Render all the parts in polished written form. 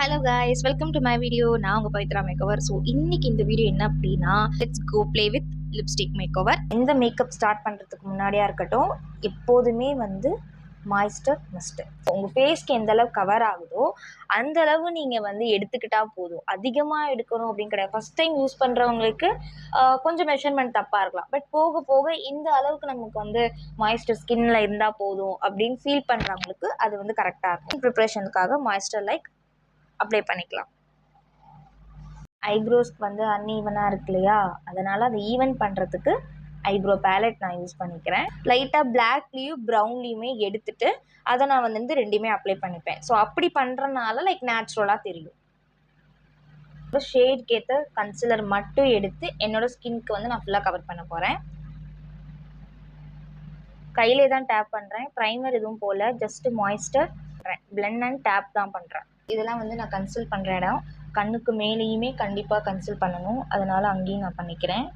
Hello guys, welcome to my video. நான் உங்கள் Pavithra makeover. So இன்னைக்கு இந்த வீடியோ என்ன அப்படின்னா, let's go play with lipstick makeover. இந்த மேக்கப் ஸ்டார்ட் பண்ணுறதுக்கு முன்னாடியாக இருக்கட்டும், எப்போதுமே மாய்ஸ்டர் மஸ்ட்டு. உங்கள் ஃபேஸ்க்கு எந்த அளவு கவர் ஆகுதோ அந்த அளவு நீங்கள் எடுத்துக்கிட்டால் போதும். அதிகமாக எடுக்கணும் அப்படின்னு கிடையாது. ஃபஸ்ட் டைம் யூஸ் பண்ணுறவங்களுக்கு கொஞ்சம் மெஷர்மெண்ட் தப்பாக இருக்கலாம். பட் போக போக இந்த அளவுக்கு நமக்கு மாய்ஸ்டர் ஸ்கின்னில் இருந்தால் போதும் அப்படின்னு ஃபீல் பண்ணுறவங்களுக்கு அது கரெக்டாக இருக்கும். ப்ரிப்ரேஷனுக்காக மாய்ஸ்டர் அப்ளை பண்ணிக்கலாம். ஐப்ரோஸ்க்கு அன்ஈவனாக இருக்கு இல்லையா, அதனால் அதை ஈவன் பண்ணுறதுக்கு ஐப்ரோ பேலட் நான் யூஸ் பண்ணிக்கிறேன். லைட்டாக பிளாக்லேயும் ப்ரௌன்லேயுமே எடுத்துட்டு அதை நான் ரெண்டுமே அப்ளை பண்ணிப்பேன். ஸோ அப்படி பண்ணுறனால நேச்சுரலாக தெரியும். ஷேட்க்கு ஏற்ற கன்சிலர் மட்டும் எடுத்து என்னோடய ஸ்கின்க்கு நான் ஃபுல்லாக கவர் பண்ண போகிறேன். கையிலே தான் டேப் பண்ணுறேன். ப்ரைமர் எதுவும் போல், just moisture blend and dab தான் பண்ணுறேன். இதெல்லாம் நான் கன்சில் பண்ணுற இடம். கண்ணுக்கு மேலேயுமே கண்டிப்பாக கன்சில் பண்ணணும், அதனால் அங்கேயும் நான் பண்ணிக்கிறேன்.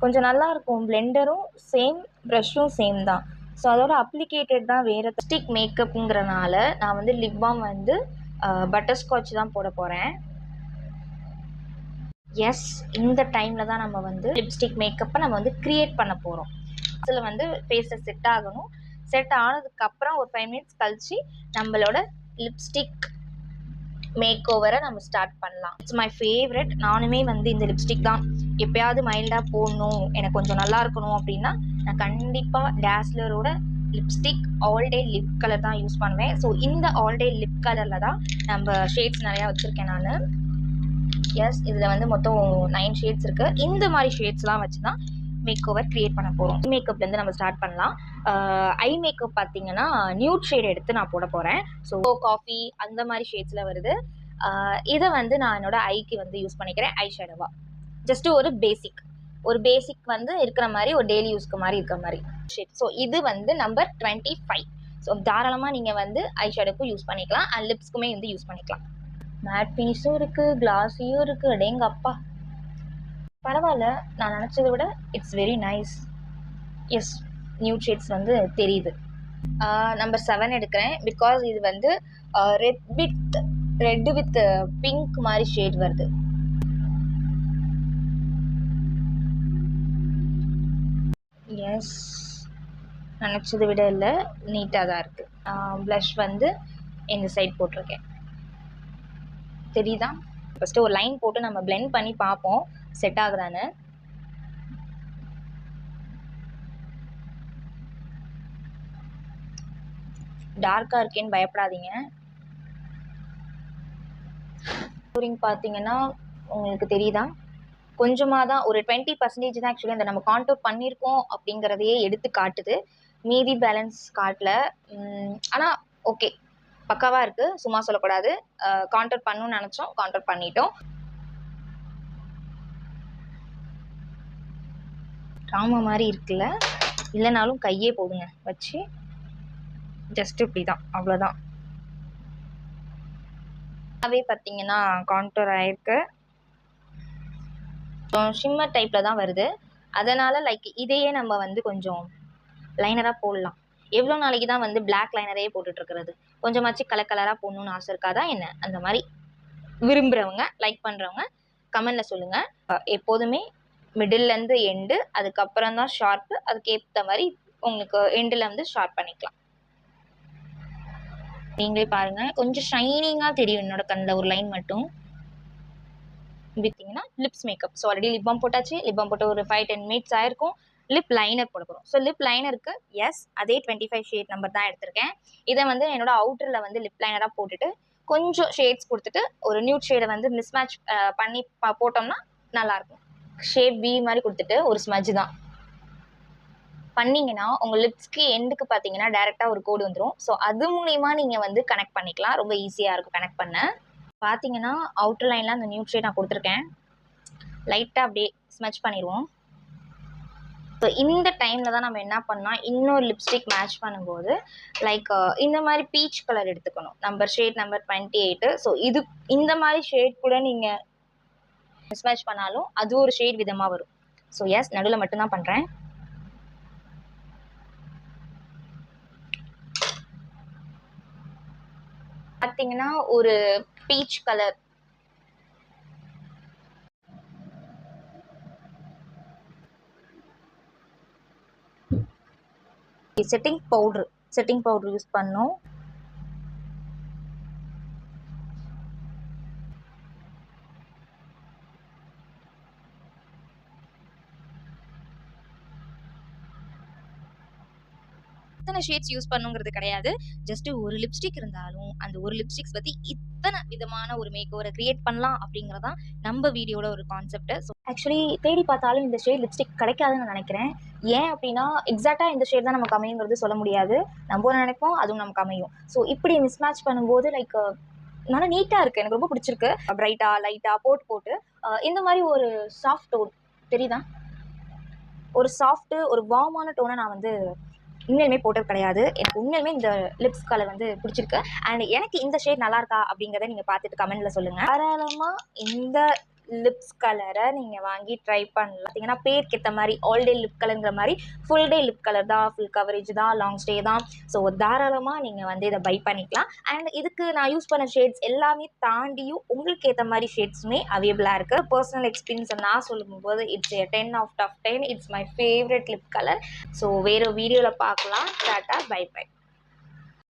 கொஞ்சம் நல்லாயிருக்கும். பிளெண்டரும் சேம், ப்ரஷ்ஷும் சேம் தான். ஸோ அதோட அப்ளிகேட்டட் தான் வேறு. லிப்ஸ்டிக் மேக்கப்புங்கிறனால நான் லிப் பாம் பட்டர்ஸ்காட்ச் தான் போட போகிறேன். எஸ், இந்த டைமில் தான் நம்ம லிப்ஸ்டிக் மேக்கப்பை நம்ம க்ரியேட் பண்ண போகிறோம். அதில் ஃபேஸில் செட் ஆகணும். செட் ஆனதுக்கப்புறம் ஒரு 5 மினிட்ஸ் கழித்து நம்மளோட லிப்ஸ்டிக் மேக் ஓவரை நம்ம ஸ்டார்ட் பண்ணலாம். It's my favourite. நானுமே இந்த லிப்ஸ்டிக் தான் எப்போயாவது மைல்டாக போடணும், எனக்கு கொஞ்சம் நல்லா இருக்கணும் அப்படின்னா நான் கண்டிப்பாக டேஸ்லரோட lipstick all day lip colour தான் யூஸ் பண்ணுவேன். ஸோ இந்த ஆல் டே லிப் கலரில் தான் நம்ம ஷேட்ஸ் நிறையா வச்சுருக்கேன் நான். எஸ், இதில் மொத்தம் 9 ஷேட்ஸ் இருக்குது. இந்த மாதிரி ஷேட்ஸ்லாம் வச்சு தான் மேக் ஓவர் க்ரியேட் பண்ண போகிறோம். மேக்கப்லேருந்து நம்ம ஸ்டார்ட் பண்ணலாம். ஐ மேக்கப் பார்த்தீங்கன்னா நியூட் ஷேட் எடுத்து நான் போட போகிறேன். ஸோ காஃபி அந்த மாதிரி ஷேட்ஸில் வருது. இதை நான் என்னோட ஐக்கு யூஸ் பண்ணிக்கிறேன் ஐ ஷேடோவாக. ஜஸ்ட்டு ஒரு பேசிக் இருக்கிற மாதிரி, ஒரு டெய்லி யூஸ்க்கு மாதிரி இருக்கிற மாதிரி ஷேட். ஸோ இது நம்பர் 25. ஸோ தாராளமாக நீங்கள் ஐ ஷேடோக்கும் யூஸ் பண்ணிக்கலாம், அண்ட் லிப்ஸ்க்குமே யூஸ் பண்ணிக்கலாம். மேட் ஃபினிஷும் இருக்குது, கிளாஸியும் இருக்குது. அடேங்க அப்பா, பரவாயில்ல, நான் நினச்சதை விட it's very nice. Yes, nude shades தெரியுது. நம்பர் 7 எடுக்கிறேன். பிகாஸ் இது ரெட் வித் பிங்க் மாதிரி ஷேட் வருது. எஸ், நினச்சதை விட இல்லை, நீட்டாக தான் இருக்குது. ப்ளஷ் இந்த சைட் போட்டிருக்கேன், தெரியுதா? ஃபஸ்ட்டு ஒரு லைன் போட்டு நம்ம பிளெண்ட் பண்ணி பார்ப்போம் செட் ஆகுதான்னு. டார்க்காக இருக்கேன்னு பயப்படாதீங்க. ஸ்கோரிங் பார்த்தீங்கன்னா உங்களுக்கு தெரியுதா, கொஞ்சமாக தான், ஒரு 20% தான் ஆக்சுவலி அந்த நம்ம கான்டூர் பண்ணியிருக்கோம் அப்படிங்கிறதையே எடுத்து காட்டுது. மீதி பேலன்ஸ் காட்டல. ஆனால் ஓகே, பக்காவாக இருக்குது, சும்மா சொல்லக்கூடாது. கான்டூர் பண்ணணும்னு நினச்சோம், கான்டூர் பண்ணிட்டோம். ட்ராமா மாதிரி இருக்குல்ல, இல்லைனாலும் கையே போடுங்க வச்சு, ஜஸ்ட் இப்படி தான், அவ்வளோதான். அவே பார்த்தீங்கன்னா கான்டூர் ஆயிருக்கு. ஷிம்மர் டைப்பில் தான் வருது. அதனால் இதையே நம்ம கொஞ்சம் லைனராக போடலாம். எவ்வளோ நாளைக்கு தான் பிளாக் லைனரே போட்டுட்ருக்கிறது? கொஞ்சமாச்சு கலராக போடணுன்னு ஆசை இருக்காதா என்ன? அந்த மாதிரி விரும்புகிறவங்க, லைக் பண்ணுறவங்க கமெண்டில் சொல்லுங்கள். எப்போதுமே மிடில்லேருந்து எண்டு, அதுக்கப்புறம் தான் ஷார்ப்பு. அதுக்கேற்ற மாதிரி உங்களுக்கு எண்டில் ஷார்ப் பண்ணிக்கலாம். நீங்களே பாருங்கள், கொஞ்சம் ஷைனிங்காக தெரியும் என்னோட கண்ணில் ஒரு லைன் மட்டும். பார்த்தீங்கன்னா lips makeup. So already lip balm போட்டாச்சு. லிப் பாம் போட்டு ஒரு 5-10 மினிட்ஸ் ஆயிருக்கும். லிப் லைனர் போட போகிறோம். ஸோ லிப் லைனருக்கு எஸ், அதே 25 ஷேட் நம்பர் தான் எடுத்திருக்கேன். இதை என்னோட அவுட்டரில் லிப் லைனராக போட்டுட்டு கொஞ்சம் ஷேட்ஸ் கொடுத்துட்டு ஒரு நியூட் ஷேடை மிஸ்மேட்ச் பண்ணி போட்டோம்னா நல்லாயிருக்கும். ஷேப் வி மாதிரி கொடுத்துட்டு ஒரு ஸ்மஜ் தான் பண்ணிங்கன்னா உங்கள் லிப்ஸ்க்கு எண்டுக்கு பார்த்தீங்கன்னா டேரெக்டாக ஒரு கோடு வந்துடும். ஸோ அது மூலிமா நீங்கள் கனெக்ட் பண்ணிக்கலாம். ரொம்ப ஈஸியாக இருக்கும் கனெக்ட் பண்ண. பார்த்தீங்கன்னா அவுட்டர் லைனில் அந்த நியூட் ஷேட் நான் கொடுத்துருக்கேன். லைட்டாக அப்படியே ஸ்மச் பண்ணிடுவோம். ஸோ இந்த டைமில் தான் நம்ம என்ன பண்ணால், இன்னொரு லிப்ஸ்டிக் மேட்ச் பண்ணும்போது இந்த மாதிரி பீச் கலர் எடுத்துக்கணும். Shade number 28. ஸோ இது இந்த மாதிரி ஷேட் கூட நீங்கள் மிஸ்மேட்ச் பண்ணாலும் அது ஒரு ஷேட் விதமாக வரும். ஸோ எஸ், நடுவில் மட்டும்தான் பண்ணுறேன். பார்த்தீங்கன்னா ஒரு peach colour. Setting powder use பண்ணோம். இத்தனை ஷேட்ஸ் யூஸ் பண்ணுங்கிறது கிடையாது. ஜஸ்ட் ஒரு லிப்ஸ்டிக் இருந்தாலும் அந்த ஒரு லிப்ஸ்டிக்ஸ் பத்தி இத்தனை விதமான ஒரு மேக் ஓவரை கிரியேட் பண்ணலாம் அப்படிங்கறதான் நம்ம வீடியோட ஒரு கான்செப்ட். ஸோ ஆக்சுவலி தேடி பார்த்தாலும் இந்த ஷேட் லிப்ஸ்டிக் கிடைக்காதுன்னு நினைக்கிறேன். ஏன் அப்படின்னா எக்ஸாக்டா இந்த ஷேட் தான் நமக்கு அமையுங்கிறது சொல்ல முடியாது. நம்ம நினைப்போம், அதுவும் நமக்கு அமையும். ஸோ இப்படி மிஸ்மேட்ச் பண்ணும்போது லைக் நல்லா நீட்டா இருக்கு. எனக்கு ரொம்ப பிடிச்சிருக்கு. பிரைட்டா லைட்டா போட்டு இந்த மாதிரி ஒரு சாஃப்ட் டோன் தெரியுதா, ஒரு சாஃப்ட் ஒரு வார்மான டோனை நான் வந்து உண்மையிலுமே போட்டது கிடையாது. எனக்கு உண்மையிலுமே இந்த லிப்ஸ் கலர் வந்து பிடிச்சிருக்கு. அண்ட் எனக்கு இந்த ஷேட் நல்லா இருக்கா அப்படிங்கிறத நீங்கள் பார்த்துட்டு கமெண்ட்ல சொல்லுங்கள். தாராளமாக இந்த லிப்ஸ் கலரை நீங்கள் வாங்கி ட்ரை பண்ணலாம். பார்த்தீங்கன்னா பேருக்கு ஏற்ற மாதிரி ஆல் டே லிப் கலருங்கிற மாதிரி ஃபுல் டே லிப் கலர் தான், ஃபுல் கவரேஜ் தான், லாங் ஸ்டே தான். ஸோ தாராளமாக நீங்கள் வந்து இதை பை பண்ணிக்கலாம். அண்ட் இதுக்கு நான் யூஸ் பண்ண ஷேட்ஸ் எல்லாமே தாண்டியும் உங்களுக்கு ஏற்ற மாதிரி ஷேட்ஸுமே அவைலபிளாக இருக்குது. பர்சனல் எக்ஸ்பீரியன்ஸை நான் சொல்லும்போது it's 10 out of 10. It's my favourite lip colour. So வேறு வீடியோவில் பார்க்கலாம். டாட்டா, பை பை.